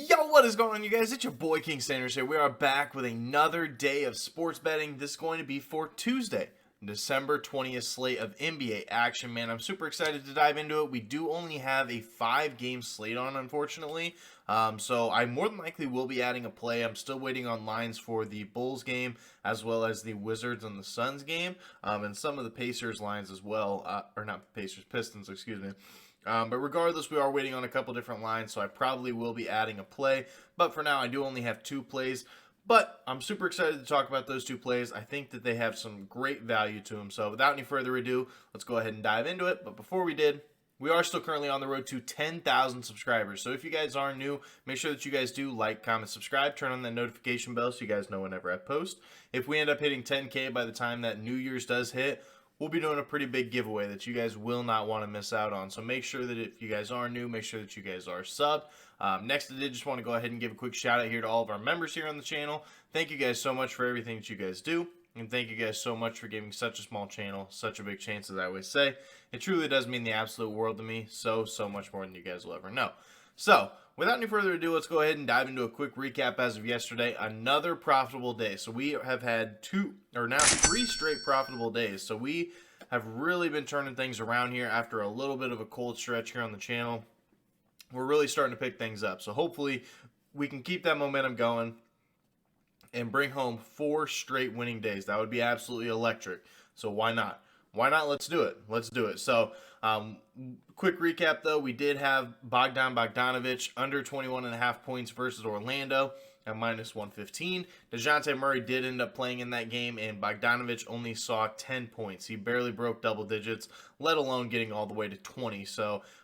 Yo, what is going on, you guys? It's your boy King Sanders here. We are back with another day of sports betting. This is going to be for Tuesday, December 20th slate of NBA action, man. I'm super excited to dive into it. We do only have a 5-game slate on, unfortunately. So I more than likely will be adding a play. I'm still waiting on lines for the Bulls game, as well as the Wizards and the Suns game, and some of the Pacers lines as well. Or not Pacers, Pistons, excuse me. But regardless, we are waiting on a couple different lines, so I probably will be adding a play. But for now, I do only have 2 plays. But I'm super excited to talk about those 2 plays. I think that they have some great value to them. So without any further ado, let's go ahead and dive into it. But before we did, we are still currently on the road to 10,000 subscribers. So if you guys are new, make sure that you guys do like, comment, subscribe, turn on that notification bell so you guys know whenever I post. If we end up hitting 10K by the time that New Year's does hit, we'll be doing a pretty big giveaway that you guys will not want to miss out on. So make sure that if you guys are new, make sure that you guys are subbed. Next, I did just want to go ahead and give a quick shout out here to all of our members here on the channel. Thank you guys so much for everything that you guys do. And thank you guys so much for giving such a small channel such a big chance, as I always say. It truly does mean the absolute world to me. So much more than you guys will ever know. So, without any further ado, let's go ahead and dive into a quick recap as of yesterday. Another profitable day. So we have had 3 straight profitable days. So we have really been turning things around here after a little bit of a cold stretch here on the channel. We're really starting to pick things up. So hopefully we can keep that momentum going and bring home 4 straight winning days. That would be absolutely electric. So why not? Why not? Let's do it. Let's do it. So, quick recap though. We did have Bogdanovic under 21.5 points versus Orlando at minus 115. DeJounte Murray did end up playing in that game, and Bogdanovic only saw 10 points. He barely broke double digits, let alone getting all the way to 20,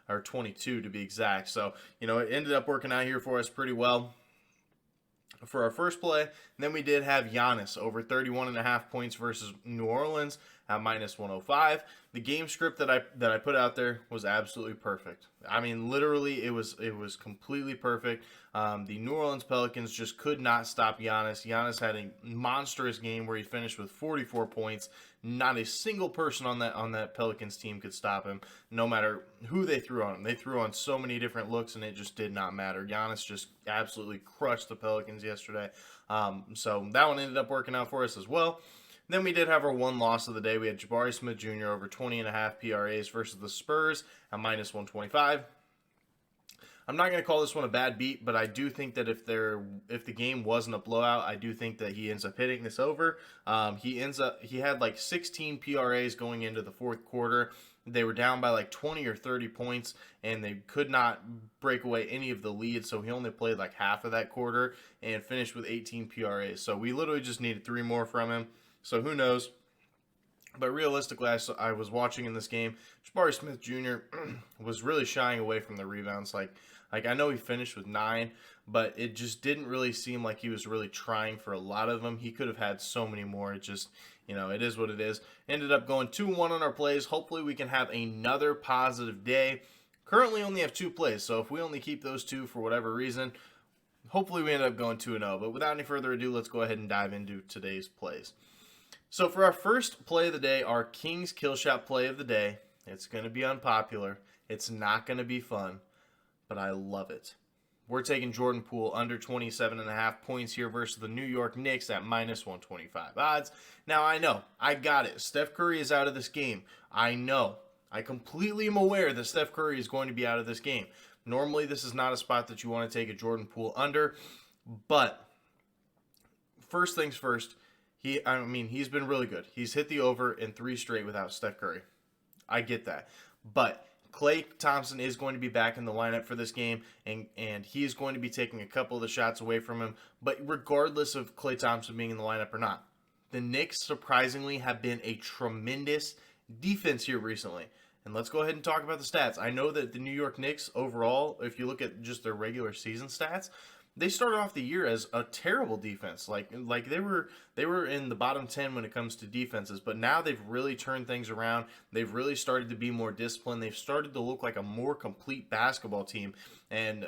or 22 to be exact. So, it ended up working out here for us pretty well for our first play. And then we did have Giannis over 31.5 points versus New Orleans at minus 105. The game script that I put out there was absolutely perfect. I mean, literally, it was completely perfect. The New Orleans Pelicans just could not stop Giannis. Giannis had a monstrous game where he finished with 44 points. Not a single person on that Pelicans team could stop him, no matter who they threw on him. They threw on so many different looks, and it just did not matter. Giannis just absolutely crushed the Pelicans yesterday. So that one ended up working out for us as well. Then we did have our one loss of the day. We had Jabari Smith Jr. over 20.5 PRAs versus the Spurs at minus 125. I'm not going to call this one a bad beat, but I do think that if the game wasn't a blowout, I do think that he ends up hitting this over. He had like 16 PRAs going into the fourth quarter. They were down by like 20 or 30 points, and they could not break away any of the leads, so he only played like half of that quarter and finished with 18 PRAs. So we literally just needed 3 more from him. So who knows? But realistically, I was watching in this game, Jabari Smith Jr. was really shying away from the rebounds. Like I know he finished with 9, but it just didn't really seem like he was really trying for a lot of them. He could have had so many more. It just, it is what it is. Ended up going 2-1 on our plays. Hopefully we can have another positive day. Currently only have 2 plays, so if we only keep those 2 for whatever reason, hopefully we end up going 2-0. But without any further ado, let's go ahead and dive into today's plays. So for our first play of the day, our King's Kill Shot play of the day, it's going to be unpopular. It's not going to be fun, but I love it. We're taking Jordan Poole under 27.5 points here versus the New York Knicks at minus 125 odds. Now, I know, I got it. Steph Curry is out of this game. I know. I completely am aware that Steph Curry is going to be out of this game. Normally, this is not a spot that you want to take a Jordan Poole under, but first things first, he's been really good. He's hit the over in 3 straight without Steph Curry. I get that. But Klay Thompson is going to be back in the lineup for this game, and he is going to be taking a couple of the shots away from him. But regardless of Klay Thompson being in the lineup or not, the Knicks surprisingly have been a tremendous defense here recently. And let's go ahead and talk about the stats. I know that the New York Knicks overall, if you look at just their regular season stats, they started off the year as a terrible defense. Like they were in the bottom 10 when it comes to defenses, but now they've really turned things around. They've really started to be more disciplined. They've started to look like a more complete basketball team. And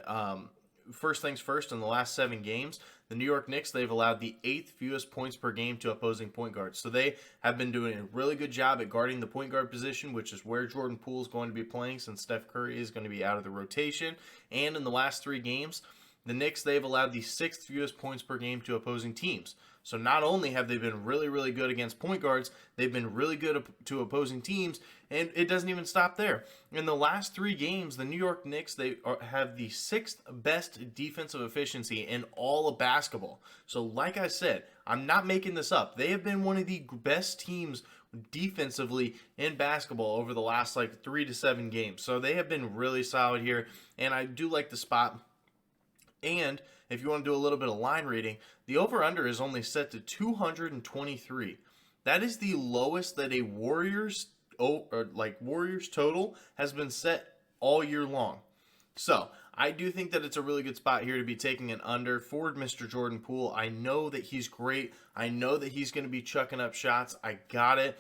first things first, in the last 7 games, the New York Knicks, they've allowed the 8th fewest points per game to opposing point guards. So they have been doing a really good job at guarding the point guard position, which is where Jordan Poole is going to be playing since Steph Curry is going to be out of the rotation. And in the last 3 games, The Knicks, they've allowed the 6th fewest points per game to opposing teams. So not only have they been really, really good against point guards, they've been really good to opposing teams, and it doesn't even stop there. In the last 3 games, the New York Knicks, have the 6th best defensive efficiency in all of basketball. So like I said, I'm not making this up. They have been one of the best teams defensively in basketball over the last 3 to 7 games. So they have been really solid here, and I do like the spot. And if you want to do a little bit of line reading, the over-under is only set to 223. That is the lowest that a Warriors total has been set all year long. So I do think that it's a really good spot here to be taking an under for Mr. Jordan Poole. I know that he's great. I know that he's going to be chucking up shots. I got it.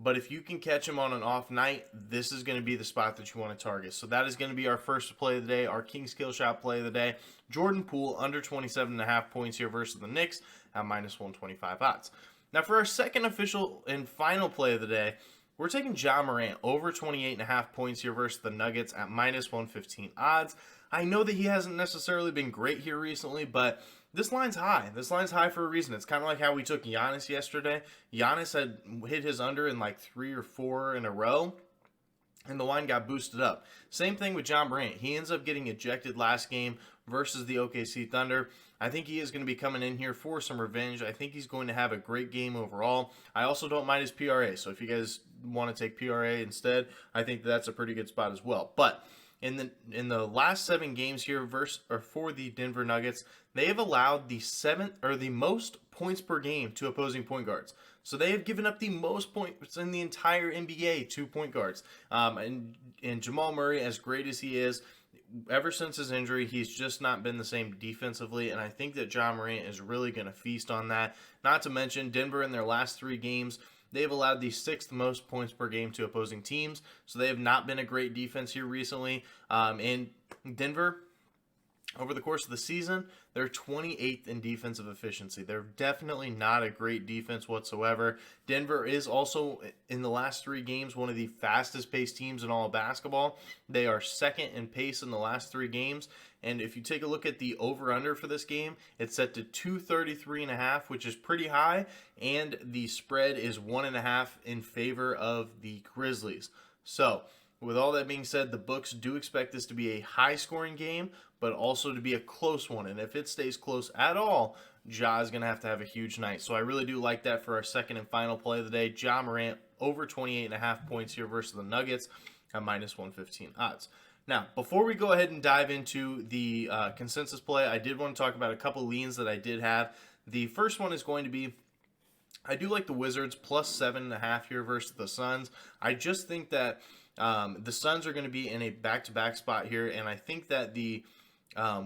But if you can catch him on an off night, this is going to be the spot that you want to target. So that is going to be our first play of the day, our King's Kill Shot play of the day. Jordan Poole under 27.5 points here versus the Knicks at minus 125 odds. Now for our second official and final play of the day, we're taking Ja Morant over 28.5 points here versus the Nuggets at minus 115 odds. I know that he hasn't necessarily been great here recently, but this line's high. This line's high for a reason. It's kind of like how we took Giannis yesterday. Giannis had hit his under in 3 or 4 in a row, and the line got boosted up. Same thing with Ja Morant. He ends up getting ejected last game versus the OKC Thunder. I think he is going to be coming in here for some revenge. I think he's going to have a great game overall. I also don't mind his PRA, so if you guys want to take PRA instead, I think that's a pretty good spot as well. But in the last 7 games here for the Denver Nuggets, they have allowed the most points per game to opposing point guards. So they have given up the most points in the entire NBA to point guards. And Jamal Murray, as great as he is, ever since his injury, he's just not been the same defensively, and I think that Ja Morant is really going to feast on that. Not to mention, Denver in their last 3 games, they've allowed the 6th most points per game to opposing teams, so they have not been a great defense here recently. And Denver, over the course of the season, they're 28th in defensive efficiency. They're definitely not a great defense whatsoever. Denver is also, in the last 3 games, one of the fastest paced teams in all of basketball. They are 2nd in pace in the last 3 games. And if you take a look at the over-under for this game, it's set to 233.5, which is pretty high. And the spread is 1.5 in favor of the Grizzlies. So, with all that being said, the books do expect this to be a high-scoring game, but also to be a close one. And if it stays close at all, Ja is going to have a huge night. So I really do like that for our second and final play of the day. Ja Morant over 28.5 points here versus the Nuggets at minus 115 odds. Now, before we go ahead and dive into the consensus play, I did want to talk about a couple leans that I did have. The first one is going to be, I do like the Wizards plus 7.5 here versus the Suns. I just think that the Suns are going to be in a back-to-back spot here, and I think that the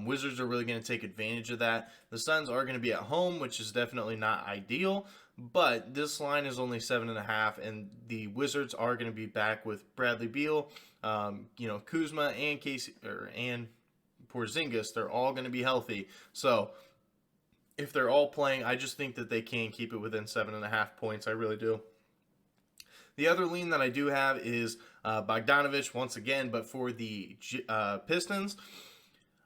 Wizards are really going to take advantage of that. The Suns are going to be at home, which is definitely not ideal, but this line is only 7.5, and the Wizards are going to be back with Bradley Beal, Kuzma, and and Porzingis. They're all going to be healthy, so if they're all playing, I just think that they can keep it within 7.5 points. I really do. The other lean that I do have is Bogdanovich once again, but for the Pistons,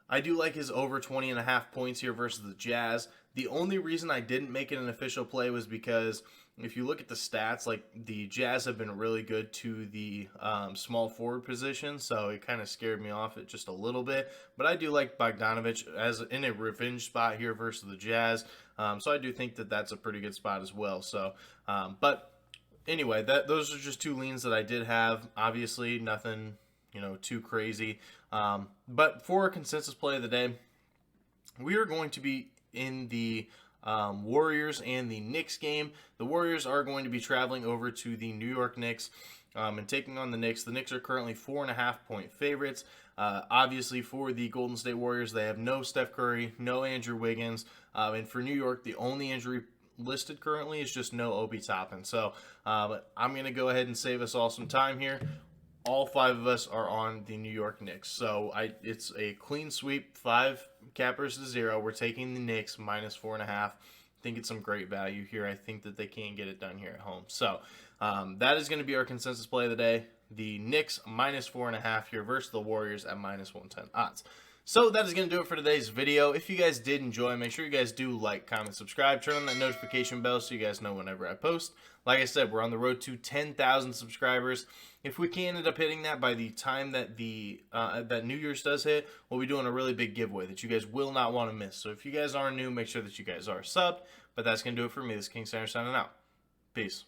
I do like his over 20.5 points here versus the Jazz. The only reason I didn't make it an official play was because if you look at the stats, the Jazz have been really good to the small forward position, so it kind of scared me off it just a little bit. But I do like Bogdanovich as in a revenge spot here versus the Jazz, so I do think that that's a pretty good spot as well. So, but anyway, those are just 2 leans that I did have. Obviously, nothing too crazy. But for a consensus play of the day, we are going to be in the Warriors and the Knicks game. The Warriors are going to be traveling over to the New York Knicks and taking on the Knicks. The Knicks are currently 4.5-point favorites. Obviously, for the Golden State Warriors, they have no Steph Curry, no Andrew Wiggins. And for New York, the only injury listed currently is just no Obi Toppin. So I'm going to go ahead and save us all some time here. All 5 of us are on the New York Knicks. So it's a clean sweep, 5 cappers to 0. We're taking the Knicks minus 4.5. I think it's some great value here. I think that they can get it done here at home. So that is going to be our consensus play of the day. The Knicks minus 4.5 here versus the Warriors at minus 110 odds. So that is going to do it for today's video. If you guys did enjoy, make sure you guys do like, comment, subscribe, turn on that notification bell so you guys know whenever I post. Like I said, we're on the road to 10,000 subscribers. If we can end up hitting that by the time that that New Year's does hit, we'll be doing a really big giveaway that you guys will not want to miss. So if you guys are new, make sure that you guys are subbed. But that's going to do it for me. This is King Center signing out. Peace.